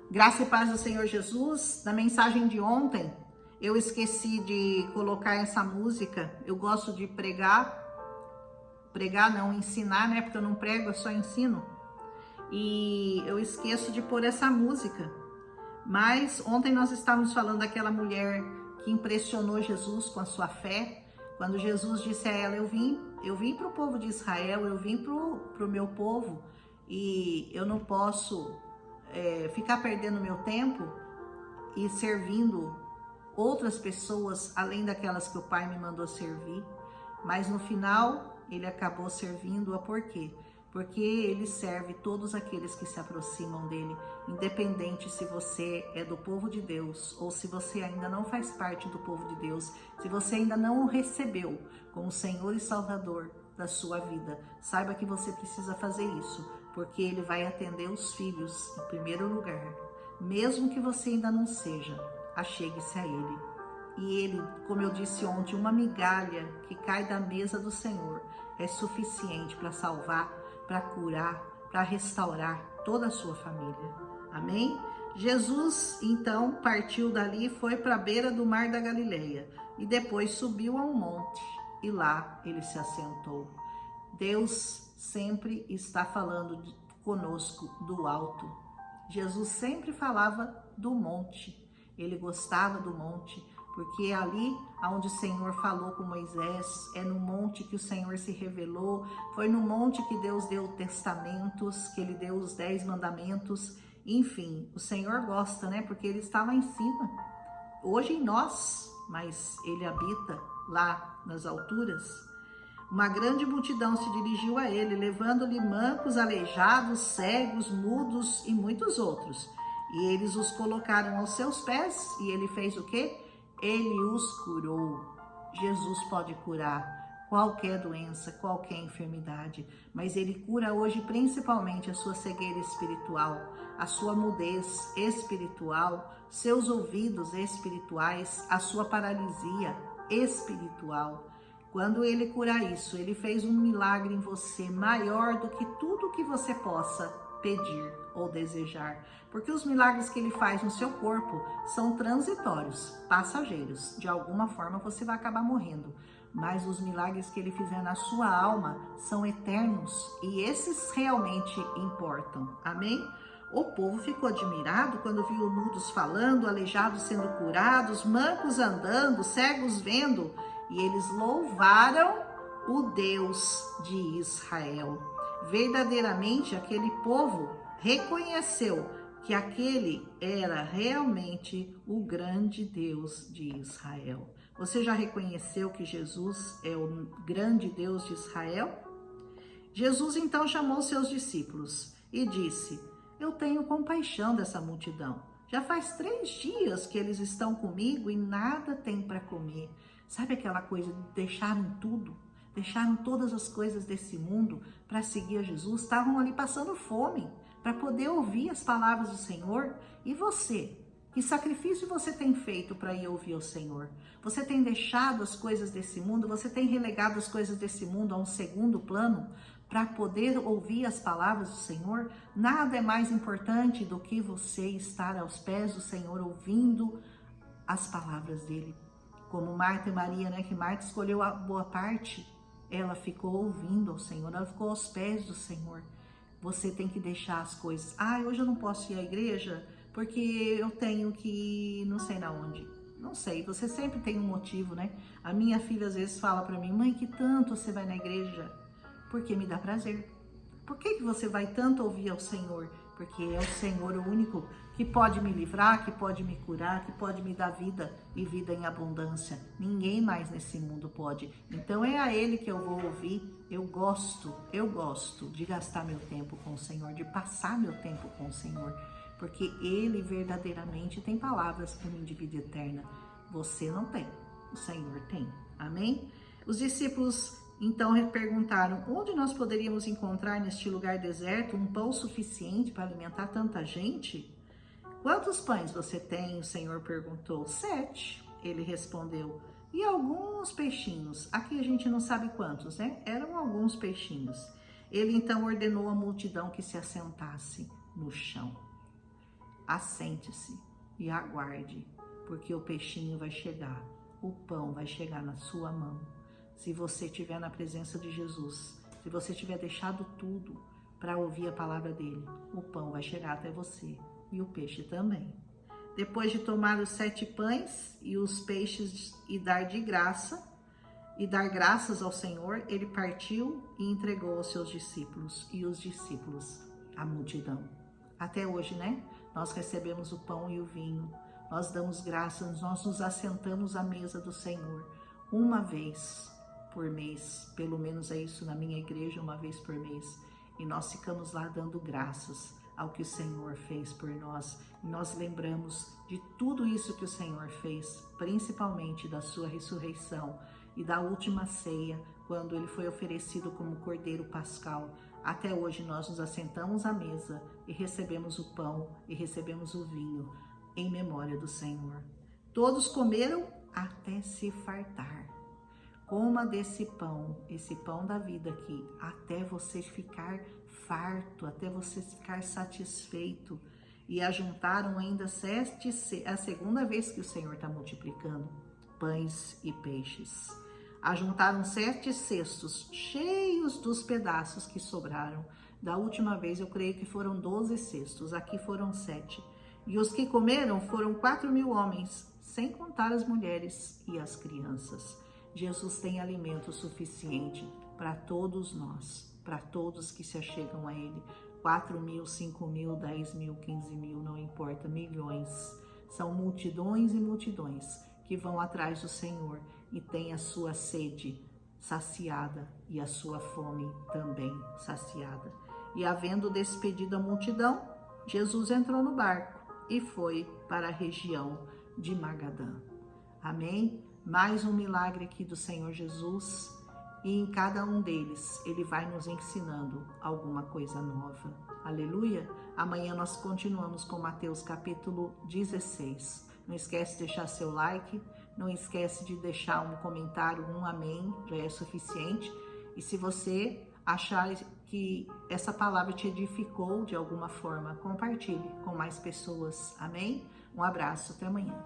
Graça e paz do Senhor Jesus. Na mensagem de ontem, eu esqueci de colocar essa música. Eu gosto de pregar não, ensinar, né? Porque eu não prego, eu só ensino. E eu esqueço de pôr essa música. Mas ontem nós estávamos falando daquela mulher que impressionou Jesus com a sua fé. Quando Jesus disse a ela, eu vim para o povo de Israel, eu vim para o meu povo e eu não posso ficar perdendo meu tempo e servindo outras pessoas além daquelas que o Pai me mandou servir. Mas no final ele acabou servindo-a por quê? Porque ele serve todos aqueles que se aproximam dele, independente se você é do povo de Deus ou se você ainda não faz parte do povo de Deus, se você ainda não o recebeu como Senhor e Salvador da sua vida. Saiba que você precisa fazer isso, porque ele vai atender os filhos em primeiro lugar. Mesmo que você ainda não seja, achegue-se a ele. E ele, como eu disse ontem, uma migalha que cai da mesa do Senhor é suficiente para salvar, para curar, para restaurar toda a sua família. Amém? Jesus, então, partiu dali e foi para a beira do mar da Galileia e depois subiu a um monte e lá ele se assentou. Deus sempre está falando conosco do alto. Jesus sempre falava do monte. Ele gostava do monte, porque ali onde o Senhor falou com Moisés, é no monte que o Senhor se revelou, foi no monte que Deus deu testamentos, que ele deu os 10 mandamentos, enfim, o Senhor gosta, né? Porque ele está lá em cima, hoje em nós, mas ele habita lá nas alturas. Uma grande multidão se dirigiu a ele, levando-lhe mancos, aleijados, cegos, mudos e muitos outros. E eles os colocaram aos seus pés e ele fez o quê? Ele os curou. Jesus pode curar qualquer doença, qualquer enfermidade, mas ele cura hoje principalmente a sua cegueira espiritual, a sua mudez espiritual, seus ouvidos espirituais, a sua paralisia espiritual. Quando ele cura isso, ele fez um milagre em você maior do que tudo que você possa pedir ou desejar, porque os milagres que ele faz no seu corpo são transitórios, passageiros. De alguma forma você vai acabar morrendo, mas os milagres que ele fizer na sua alma são eternos e esses realmente importam. Amém? O povo ficou admirado quando viu mudos falando, aleijados sendo curados, mancos andando, cegos vendo, e eles louvaram o Deus de Israel. Verdadeiramente, aquele povo reconheceu que aquele era realmente o grande Deus de Israel. Você já reconheceu que Jesus é o grande Deus de Israel? Jesus então chamou seus discípulos e disse: eu tenho compaixão dessa multidão. Já faz 3 dias que eles estão comigo e nada têm para comer. Sabe aquela coisa de deixaram tudo? Deixaram todas as coisas desse mundo para seguir a Jesus, estavam ali passando fome para poder ouvir as palavras do Senhor. E você? Que sacrifício você tem feito para ir ouvir o Senhor? Você tem deixado as coisas desse mundo, você tem relegado as coisas desse mundo a um segundo plano para poder ouvir as palavras do Senhor? Nada é mais importante do que você estar aos pés do Senhor ouvindo as palavras dele. Como Marta e Maria, né? Que Marta escolheu a boa parte, ela ficou ouvindo ao Senhor, ela ficou aos pés do Senhor. Você tem que deixar as coisas. Hoje eu não posso ir à igreja porque eu tenho que ir não sei na onde. Não sei, você sempre tem um motivo, né? A minha filha às vezes fala para mim: mãe, que tanto você vai na igreja? Porque me dá prazer. Por que você vai tanto ouvir ao Senhor? Porque é o Senhor o único que pode me livrar, que pode me curar, que pode me dar vida e vida em abundância. Ninguém mais nesse mundo pode. Então é a Ele que eu vou ouvir. Eu gosto de gastar meu tempo com o Senhor, de passar meu tempo com o Senhor, porque Ele verdadeiramente tem palavras para mim de vida eterna. Você não tem, o Senhor tem. Amém? Os discípulos então perguntaram: onde nós poderíamos encontrar neste lugar deserto um pão suficiente para alimentar tanta gente? Quantos pães você tem? O Senhor perguntou. 7, ele respondeu. E alguns peixinhos. Aqui a gente não sabe quantos, né? Eram alguns peixinhos. Ele então ordenou à multidão que se assentasse no chão. assente-se e aguarde, porque o peixinho vai chegar, o pão vai chegar na sua mão. Se você estiver na presença de Jesus, se você tiver deixado tudo para ouvir a palavra dele, o pão vai chegar até você e o peixe também. Depois de tomar os 7 pães e os peixes e dar graças ao Senhor, ele partiu e entregou aos seus discípulos, e os discípulos à multidão. Até hoje, né? Nós recebemos o pão e o vinho, nós damos graças, nós nos assentamos à mesa do Senhor uma vez por mês, pelo menos é isso na minha igreja, uma vez por mês, e nós ficamos lá dando graças ao que o Senhor fez por nós. E nós lembramos de tudo isso que o Senhor fez, principalmente da sua ressurreição e da última ceia, quando ele foi oferecido como Cordeiro Pascal. Até hoje nós nos assentamos à mesa e recebemos o pão e recebemos o vinho em memória do Senhor. Todos comeram até se fartar. Coma desse pão, esse pão da vida aqui, até você ficar farto, até você ficar satisfeito. E ajuntaram ainda a segunda vez que o Senhor está multiplicando pães e peixes. Ajuntaram 7 cestos cheios dos pedaços que sobraram. Da última vez eu creio que foram 12 cestos, aqui foram 7. E os que comeram foram 4.000 homens, sem contar as mulheres e as crianças. Jesus tem alimento suficiente para todos nós, para todos que se achegam a Ele. 4.000, 5.000, 10.000, 15.000, não importa, milhões. São multidões e multidões que vão atrás do Senhor e têm a sua sede saciada e a sua fome também saciada. E havendo despedido a multidão, Jesus entrou no barco e foi para a região de Magadã. Amém? Mais um milagre aqui do Senhor Jesus, e em cada um deles ele vai nos ensinando alguma coisa nova. Aleluia! Amanhã nós continuamos com Mateus capítulo 16. Não esquece de deixar seu like, não esquece de deixar um comentário, um amém, já é suficiente. E se você achar que essa palavra te edificou de alguma forma, compartilhe com mais pessoas. Amém? Um abraço, até amanhã.